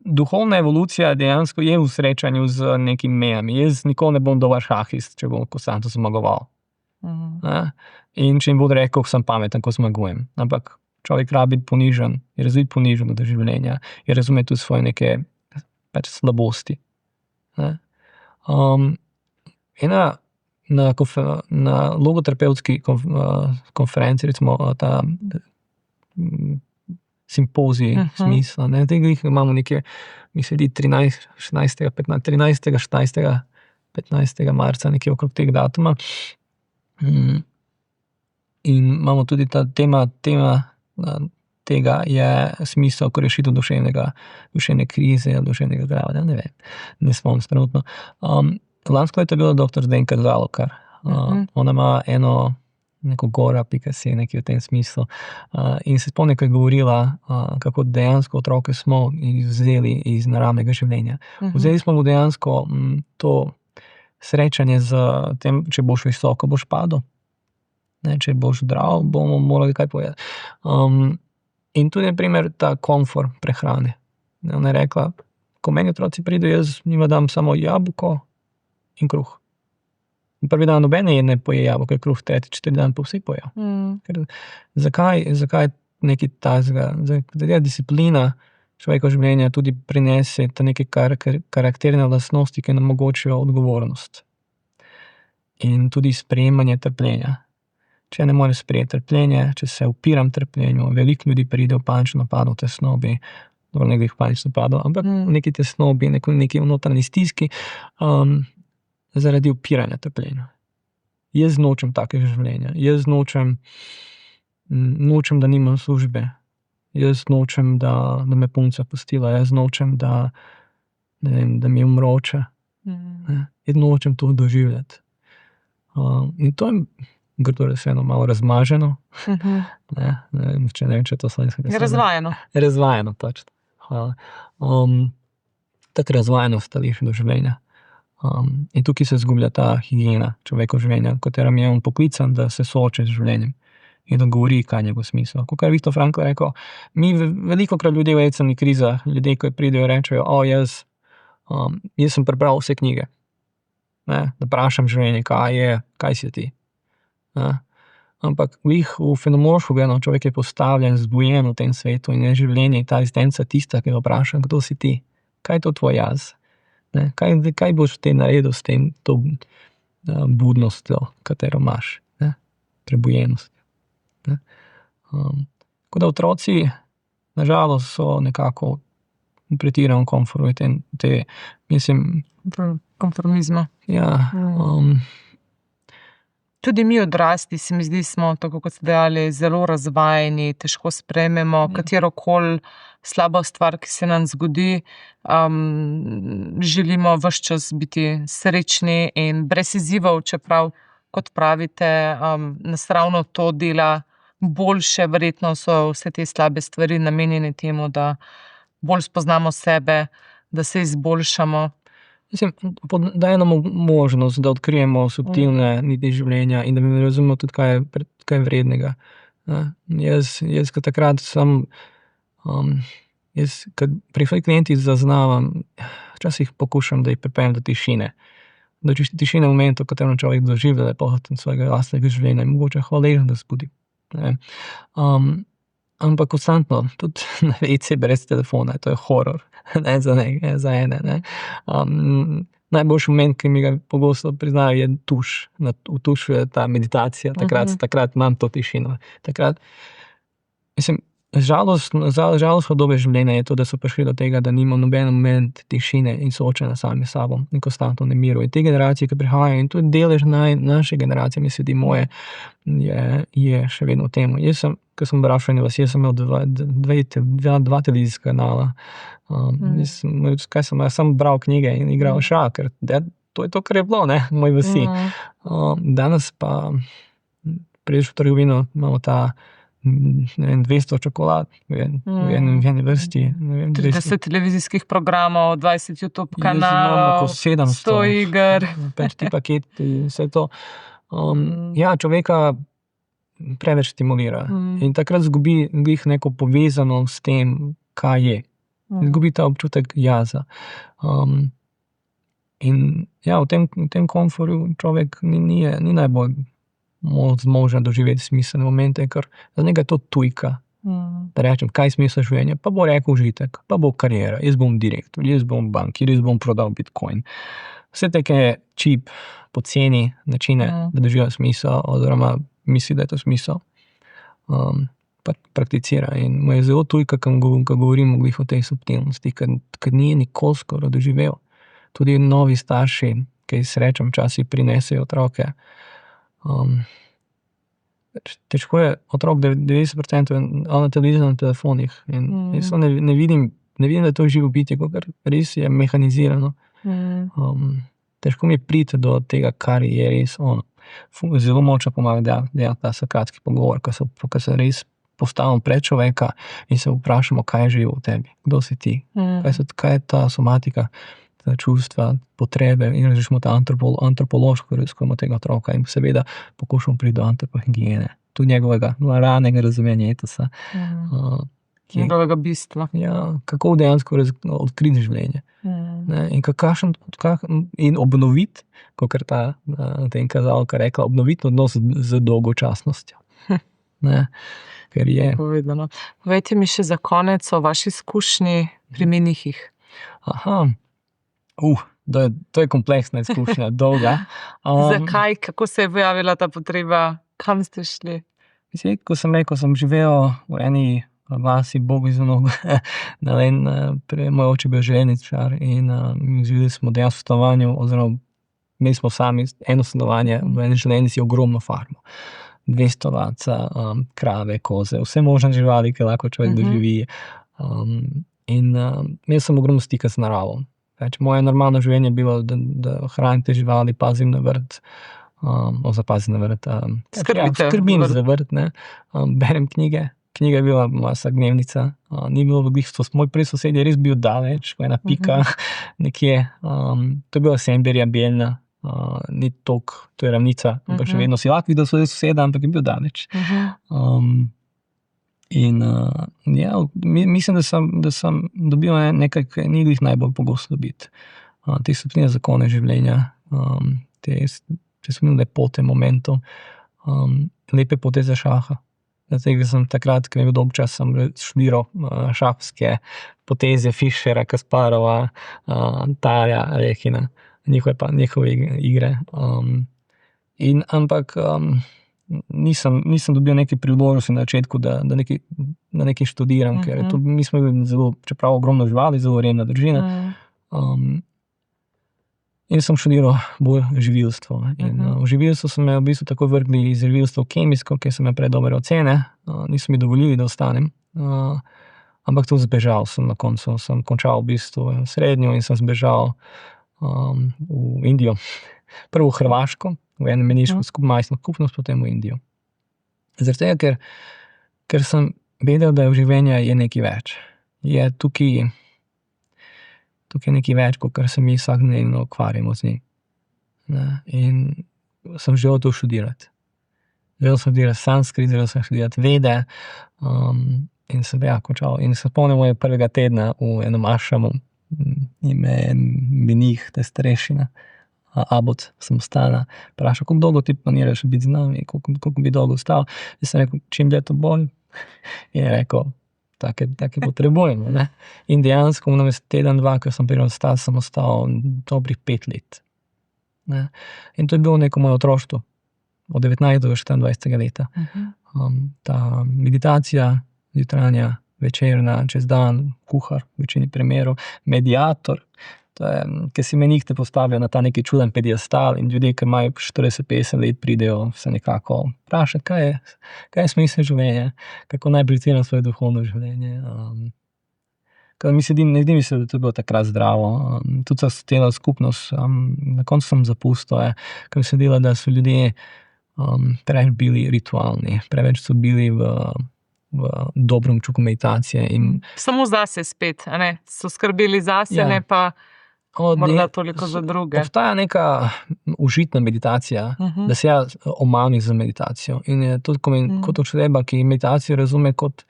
duhovna evolucija dejansko je v srečanju z nekimi mejami. Jaz nikoli ne bom dober šahist, če bom konstantno zmagoval. In če jim bodo rekel, sem pameten, ko zmagujem. Ampak človek rabi biti ponižen, je razviti ponižen do življenja, je razumeti tudi svoje neke slabosti. Na logoterapevtski konferenci, recimo ta simpozij smisla. Ne. Tega imamo nekje, mislim, 13. 16. 15. marca, nekje okrog teh datuma. In imamo tudi ta tema tega je smisel kot rešitev duševne krize, duševnega zdravja, ne vem, ne spomnim se trenutno. Lansko leto je bila doktor Zdenka Zalokar. Ona ima eno neko gora.si, nekaj v tem smislu. In se spomnim, ko je govorila, kako dejansko otroke smo vzeli iz naravnega življenja. Vzeli smo mu dejansko to srečanje z tem, če boš visoko, boš padel. Ne, če boš zdrav, bomo morali kaj povedati. In tudi, na primer, ta komfort prehrane. Ona je rekla, ko meni otroci pridejo, jaz njima dam samo jabolko in kruh. Prvi dan nobene ne poje jabolko in kruh, tretji, četrti dan pa vsi pojejo. Zakaj nekaj takega? Zaradi disciplina človekova življenja tudi prinese te neke karakterne lastnosti, ki nam omogočajo odgovornost. In tudi sprejemanje trpljenja. Če ne morem sprejeti trpljenja, če se upiram trpljenju, veliko ljudi pride v panični napad, v tesnobi, dobro, nekaj v panični napad, ampak v neki tesnobi, neki v notranji stiski, zaradi upiranja trpljenju. Jaz nočem takega življenja. Jaz nočem, da nimam službe. Jaz nočem, da me punca pustila. Jaz nočem, da mi je umroča. Jaz nočem to doživljati. In to je grdo rečeno malo razmaženo. Ne vem, če to slovensko beseda.
Razvajeno.
Razvajeno, točno. Hvala. Tako razvajeno stališče do življenja. In tukaj se izgublja ta higiena človekova življenja, v katerem je on poklican, da se sooči z življenjem in da govori, kaj je njegov smisel. Kakor je Viktor Frankl rekel, mi velikokrat ljudje v ekstremnih krizah, ljudje, ko pridejo, rečejo, jaz sem prebral vse knjige. Ne, da vprašam življenje, kaj si ti. Ampak v fenomenološko gledano človek je postavljen, zbujen v tem svetu in je življenje, ta existenca tista, ki ga vpraša, kdo si ti, kaj je to tvoj jaz. Ne, kaj boš ti naredil s tem, to budnostjo, katero imaš, ne, prebujenostjo. Ne. Tako da otroci, nažalost, so nekako v pretiranem komfortu, mislim...
Konformizma.
Ja.
Tudi mi odrasli, se mi zdi, smo, tako kot ste dejali, zelo razvajeni, težko sprejmemo katerokoli slabo stvar, ki se nam zgodi. Želimo ves čas biti srečni in brez izzivov, čeprav, kot pravite, nas ravno to dela boljše. Verjetno so vse te slabe stvari namenjene temu, da bolj spoznamo sebe, da se izboljšamo.
Mislim, daje nam možnost, da odkrijemo subtilne niti življenja in da mi razumemo tudi, kaj je vrednega. Jaz kot takrat kad pri svojih klientih zaznavam, včasih poskušam, da jih pripeljem do tišine. Do tišine v momentu, v katerem človek doživlja lepoto svojega lastnega življenja in mogoče hvaležen, da zbudi. Ampak konstantno, tudi na WC brez telefona, to je horor, ne, za ene, ne. Najboljši moment, ki mi ga pogosto priznajo, je tuš. V tušu je ta meditacija, takrat imam to tišino. Takrat, mislim, žalostno obdobje življenja je to, da so prišli do tega, da nimam noben moment tišine in soočenja sami s sabo in konstantno nemiru. In te generacije, ki prihajajo, in tudi delež naše generacije, mislim, tudi moje, je še vedno v tem. Jaz sem, ko sem bral Šajne vasi, jaz sem imel dva televizijska kanala. Jaz sem bral knjige in igral šah, ker to je to, kar je bilo, ne, v moji vasi. Danes pa prideš v trgovino, imamo ta, ne vem, 200 čokolad v eni vrsti.
30 televizijskih programov, 20 YouTube kanalov, 100 iger.
Ti paketi, vse to. Ja, človeka preveč stimulira. In takrat zgubi neko povezanost s tem, kaj je. Zgubi ta občutek jaza. In ja, v tem komfortu človek ni najbolj zmožen doživeti smiselne momente, ker za njega je to tujka. Da rečem, kaj je smisel življenja, pa bo rekel užitek, pa bo karijera, jaz bom direktor, jaz bom bankir, jaz bom prodal bitcoin. Vse take cheap, poceni načine, da doživijo smisel, oziroma misli, da je to smisel. prakticira in mu je zelo tujka, ko govorimo glih o tej subtilnosti, ker ni nikoli skoraj doživel. Tudi novi starši, ki srečam včasih prinesejo otroke. Težko je otrok 90% na televiziji, na telefonih in jaz ne vidim, da je to živo bitje, ker res je mehanizirano. Težko mi priti do tega, kar je res ono. Zelo močno pomaga delati ta sokratski pogovor, ko se res postavimo pred človeka in se vprašamo, kaj je živo v tebi, kdo si ti, kaj je ta somatika, ta čustva, potrebe in različno ta antropološko raziskujemo tega otroka in seveda poskušamo priti do antropohigiene, tudi njegovega ranega razumevanja etosa.
Njegovega bistva.
Ja, kako dejansko odkriti življenje. In in obnoviti, kakor ta tem kazalka rekla, obnoviti odnos z dolgočasnostjo. Ker je.
Povedano. Povejte mi še za konec o vaši izkušnji pri menihih.
To je kompleksna izkušnja, dolga.
Zakaj, kako se je pojavila ta potreba, kam ste šli?
Mislim, ko sem rekel, sem živel v eni vasi, Bog iz nog, moj oče je bil železničar in živeli smo dejansko v stanovanju, oziroma imeli smo sami eno stanovanje v eni železnici, ogromno farmo. 200 ovaca, krave, koze, vse možne živali, ki lahko človek doživi. In imel sem ogromno stika z naravo. Moje normalno življenje je bilo, da hranim te živali, pazim na vrt, skrbim za vrt, berem knjige. Knjiga je bila moja vsakodnevnica, ni bilo veliko, moj prvi sosed je res bil daleč, ko ena pika nekje, to je bila Semberija, Bijeljna, ni toliko, to je ravnica, ampak še vedno si lahko videl svojega soseda, ampak je bil daleč. Mislim, da sem dobil nekaj, kar ni glih najbolj pogosto dobiti. Te subtilne zakone življenja, te subtilne lepote momentov, lepe poteze šaha. Zato sem takrat, ko je bil dolg čas, sem študiral šahovske poteze Fischera, Kasparova, Tarja, Rekina, njihove igre. Ampak nisem dobil neke priložnosti na začetku, da nekaj študiram, ker mi smo bili zelo, čeprav ogromno živali, zelo revna družina. In sem študiral bolj živilstvo. In v živilstvo so me v bistvu tako vrgli iz živilstva v kemijsko, ker so me prej dobre ocene, niso mi dovolili, da ostanem. Ampak to zbežal sem na koncu, sem končal v bistvu srednjo in sem zbežal v Indijo. Prvo v Hrvaško, v eno meniško majhno skupnost, potem v Indijo. Zaradi tega, ker sem vedel, da v življenju je nekaj več. Je tukaj nekaj več, kot se mi vsakodnevno ukvarjamo z njim. In sem želel to študirati. Želel sem študirati sanskrit, želel sem študirati vede, in sem končal. In se spomnim mojega prvega tedna v enem ašramu, ime je menih, te starešina, abot samostana, vprašal, koliko dolgo ti planiraš biti z nami, koliko bi dolgo ostal. Jaz sem rekel, čim dlje to bolj. In je rekel, take potrebujemo. In dejansko v teden, dva, ko sem prišel ostal, sem ostal dobrih 5 let. In to je bilo neko moje otroštvo, od 19 do 24 leta. Ta meditacija, jutranja, večerna, čez dan, kuhar, v večini primerov, mediator, ki si menih te postavijo na ta neki čuden pediestal in ljudje, ki imajo 40-50 let, pridejo se nekako vprašati, kaj je smisel življenja, kako naj priceliram svoje duhovno življenje. Ne zdi mi se, da to je bilo takrat zdravo. Tudi so tela skupnost, na koncu sem zapustil, ker mi se dela, da so ljudje preveč bili ritualni, preveč so bili v dobrem občutku meditacije.
Samo zase spet, a ne? So skrbeli zase, ne pa morda toliko za druge.
Obstaja neka užitna meditacija, da se omami z meditacijo. In je tudi kot oseba, ki meditacijo razume kot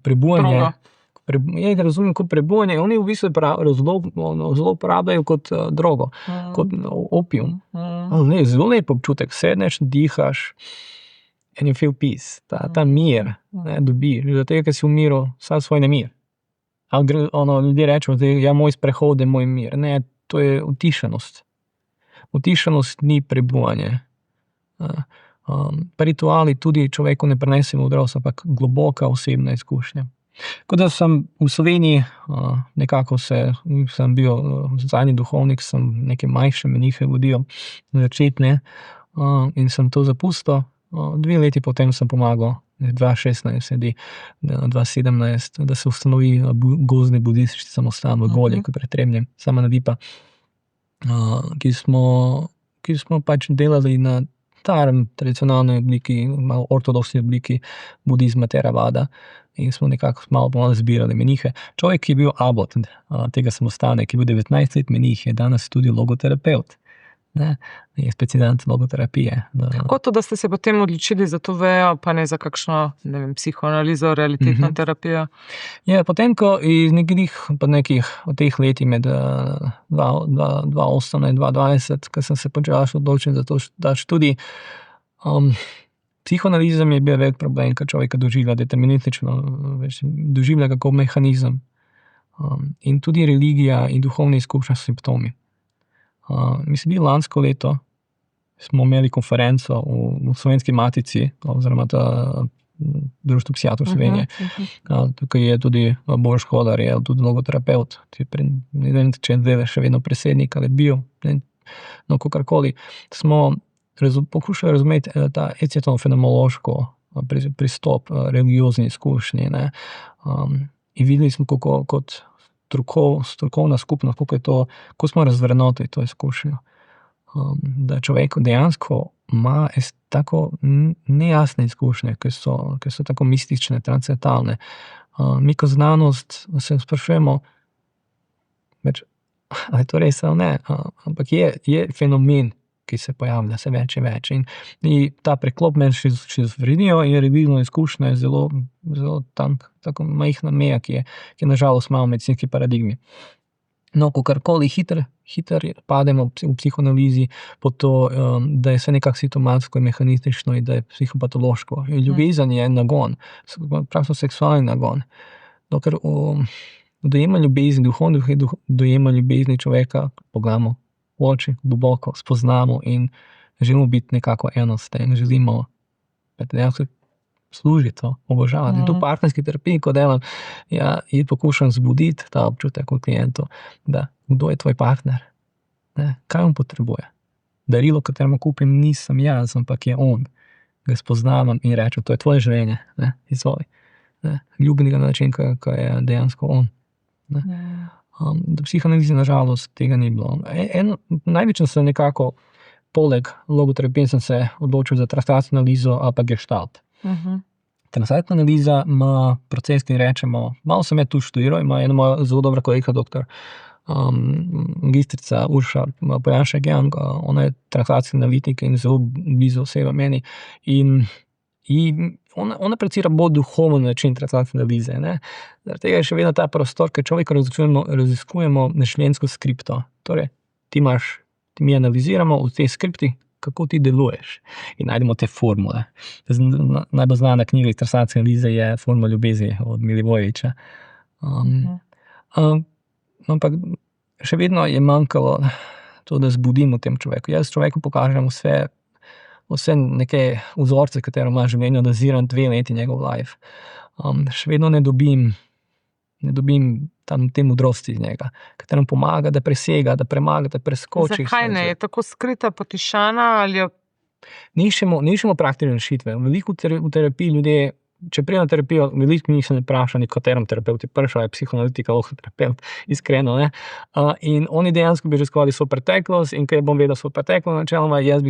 prebujanje. Jaz razumem kot prebujanje, oni v bistvu zelo uporabljajo kot drogo, kot opium. Zelo lep občutek, sedneš, dihaš and you feel peace. Ta mir dobiš, zato ker si v miru, vsa svoj nemir. Ljudje rečejo, moj sprehod je moj mir. Ne, to je utišanost. Utišanost ni prebujanje. Pa rituali tudi človeku ne prinesejo modrost, ampak globoka osebna izkušnja. Tako da sem v Sloveniji nekako sem bil zadnji duhovnik, sem neke manjše menihe vodil, začetne, in sem to zapustil. 2 leti potem sem pomagal, 2016, 2017, da se ustanovi gozdni budistični samostan v Goljku pri Trebnjem, Sama Nadipa, ki smo pač delali na starem tradicionalni obliki, malo ortodoksni obliki budizma Theravada, in smo nekako malo zbirali menihe. Človek, ki je bil abot tega samostana, ki je bil 19 let menih, je danes tudi logoterapevt. Ne, je specialist logoterapije.
Kako to, da ste se potem odločili za to vejo, pa ne za kakšno, ne vem, psihoanalizo, realitetno terapijo?
Ja, potem, ko iz nekih od teh letih med 2018 in 2020, ko sem se počasi odločil za to, da študij, psihoanalizem je bil velik problem, ker človeka doživlja deterministično, doživlja kako mehanizem. In tudi religija in duhovne izkušnje so simptomi. Mislim, lansko leto smo imeli konferenco v Slovenski matici, oziroma Društvo psihiatrov Slovenije. Tukaj je tudi Boris Hodar, je tudi logoterapevt, ne vem, če je zdaj še vedno predsednik ali bil, no, kakorkoli. Smo poskušali razumeti ta etično-fenomenološko pristop religiozni izkušnji, ne. In videli smo, kako kot strokovna skupnost, kako smo razvrednotili to izkušnjo. Da človek dejansko ima tako nejasne izkušnje, ki so tako mistične, transcendentalne. Mi kot znanost se sprašujemo, ali je to res ali ne, ampak je fenomen, ki se pojavlja vse več in več. In ta preklop med šizofrenijo in religijsko izkušnjo je zelo, zelo tako majhna meja, ki je nažalost malo v medicinski paradigmi. No, kakorkoli hitro pademo v psihoanalizi pod to, da je vse nekako simptomatsko in mehanistično in da je psihopatološko. Ljubezen je nagon, pravzaprav seksualni nagon. Dokler v dojemanju ljubezni, duhovnih dojemanju ljubezni človeka pogledamo v oči, globoko spoznamo in želimo biti nekako enosten, želimo dejansko služiti, obožavati. In tu v partnerski terapiji, ko delam, in pokušam zbuditi ta občutek v klientu, da kdo je tvoj partner, ne, kaj on potrebuje. Darilo, kateremu kupim, nisem jaz, ampak je on. Ga spoznavam in rečem, to je tvoje življenje, ne, izvoli. Ljubim ga na način, ko je dejansko on. Ne. Do psihoanalize na žalost tega ni bilo. Največ sem se nekako, poleg logoterapije sem se odločil za translacijsko analizo ali pa gestalt. Translacijska analiza ima proces, ki rečemo, malo sem je tu študiral, ima ena moja zelo dobra kolegica, doktor magistrica Urša Pojanšek-Young, ona je translacijska analitika in zelo blizu oseba meni. In ona prakticira bolj duhoven način translacijske analize, ne. Zaradi tega je še vedno ta prostor, ker človeka raziskujemo mišljenjsko skripto. Torej, mi analiziramo v teh skriptih, kako ti deluješ, in najdemo te formule. Najbolj znana knjiga iz translacijske analize je Formula ljubezni od Milivojevića. Ampak še vedno je manjkalo to, da zbudim v tem človeku. Jaz človeku pokažem vse neke vzorce, katere ima v življenju, naziram 2 leti njegov life. Še vedno ne dobim te modrosti iz njega, katero pomaga, da presega, da premaga, da preskoči.
Zakaj ne? Je tako skrita, potišana ali jo?
Ne iščemo praktične rešitve. Veliko v terapiji ljudje, če pridejo na terapijo, veliko njih se ne vpraša, katerem terapevt je prišel, je psihoanalitik ali logoterapevt, iskreno, ne. In oni dejansko bi raziskovali svojo preteklost, in ker bom vedel svojo preteklost, načeloma jaz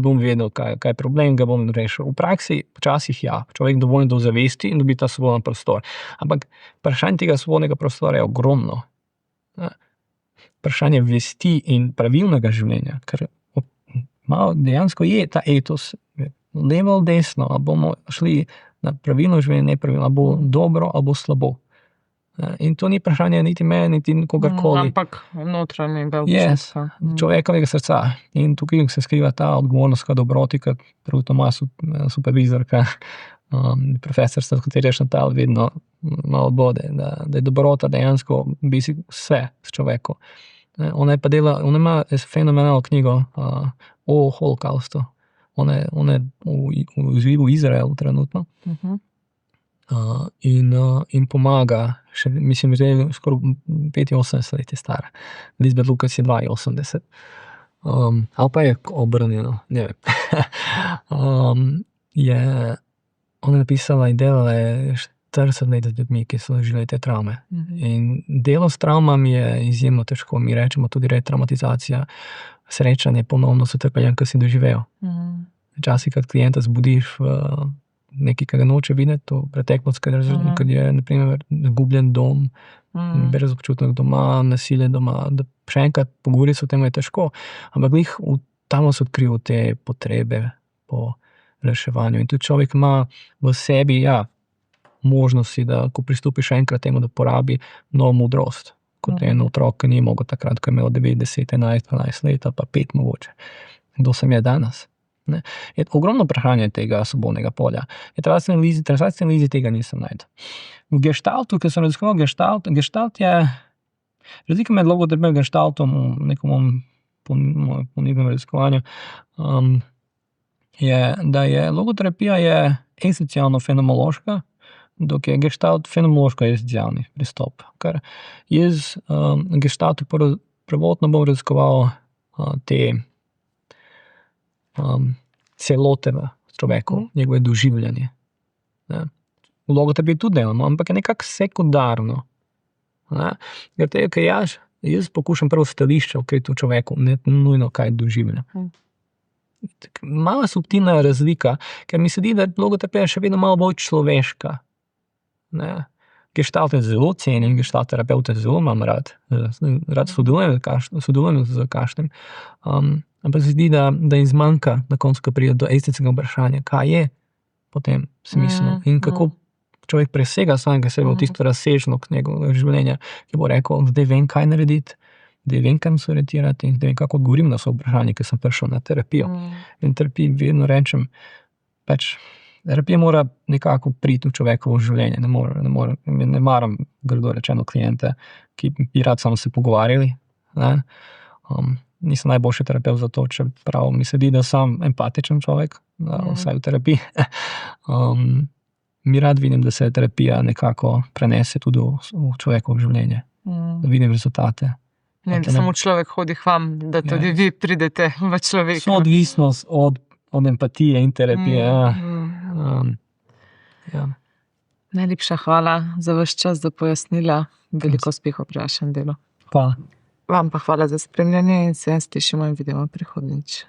bom vedel, kaj je problem, ga bom rešil. V praksi včasih človek dovolj do zavesti in dobi ta svoboden prostor. Ampak vprašanje tega svobodnega prostora je ogromno. Vprašanje vesti in pravilnega življenja, ker dejansko je ta etos, levo ali desno, ali bomo šli na pravilno življenje, nepravilno, ali bo dobro ali bo slabo. In to ni vprašanje niti mene, niti kogarkoli.
Ampak notranji del
Yes,
občutka.
človekovega srca. In tukaj se skriva ta odgovornost k dobroti, ker trenutno moja supervizorka, profesorica, s katero sem tal, vedno malo bode, da je dobrota dejansko vse s človekom. Ona ima fenomenalno knjigo o holokaustu. Ona je v Izraelu trenutno. In pomaga, še, mislim, že skoraj 85 let je stara. Elizabeth Lucas je 82. Ali pa je obrnjeno, ne vem. Ona je napisala in delala je 40 let z ljudmi, ki so doživeli te travme. In delo s travmami je izjemno težko. Mi rečemo tudi retraumatizacija, srečanje ponovno s trpljenjem, ki si doživel. Včasih, kad klienta zbudiš v nekaj, kar ga noče videti, to preteklost, kad je, na primer, izgubljen dom, brezobčutnost doma, nasilje doma, da še enkrat pogovoriti se o tem je težko, ampak glih tam se odkrivajo te potrebe po reševanju. In tudi človek ima v sebi, možnosti, da ko pristopiš enkrat temu, da porabi novo modrost, kot en otrok, ki ni mogel takrat, ko je imel 9, 10, 11, 12 let, ali pa 5 mogoče. Kdo sem je danes? Ne. Je ogromno vprašanje tega svobodnega polja. Je transakcijske analize tega nisem našel. V gestaltu, ki sem raziskoval gestalt je, razlika med logoterapijo in gestaltom v nekom ponudnem raziskovanju, je, da je logoterapija je esencialno-fenomenološka, dok je gestalt fenomenološko-esencialni pristop. Ker jaz gestaltu prvotno bom raziskoval te celote v človeku, njegove doživljanje. V logoterapiji tudi delamo, ampak je nekako sekundarno. Ker tega, ker jaz poskušam prvo stališče odkriti v človeku, ne nujno kaj doživljam. Mala subtilna razlika, ker mi se zdi, da logoterapija je še vedno malo bolj človeška. Gestalt je zelo cenim, gestalt terapeute zelo imam rad. Rad sodelujem z kakšnim. Ampak se zdi, da jim zmanjka na koncu, ko pride do estetskega vprašanja, kaj je potem smiselno in kako človek presega samega sebe v tisto razsežnost njegovega življenja, ki bo rekel, zdaj vem, kaj narediti, zdaj vem, kam se orientirati in zdaj vem, kako odgovorim na svoje vprašanje, ker sem prišel na terapijo. In terapiji vedno rečem, terapija mora nekako priti v človekovo življenje. Ne maram, grdo rečeno, kliente, ki bi rad samo se pogovarjali. Nisem najboljši terapeut za to, čeprav mi se zdi, da sem empatičen človek, vsaj v terapiji. Mi rad vidim, da se terapija nekako prenese tudi v človekovo življenje. Da vidim rezultate.
Ne, da samo človek hodi k vam, da tudi vi pridete v človeka.
So odvisnost od empatije in terapije.
Najlepša hvala za vaš čas, za pojasnila. Veliko uspehov pri vašem delu.
Hvala.
Vam pa hvala za spremljanje in se slišimo in vidimo prihodnjič.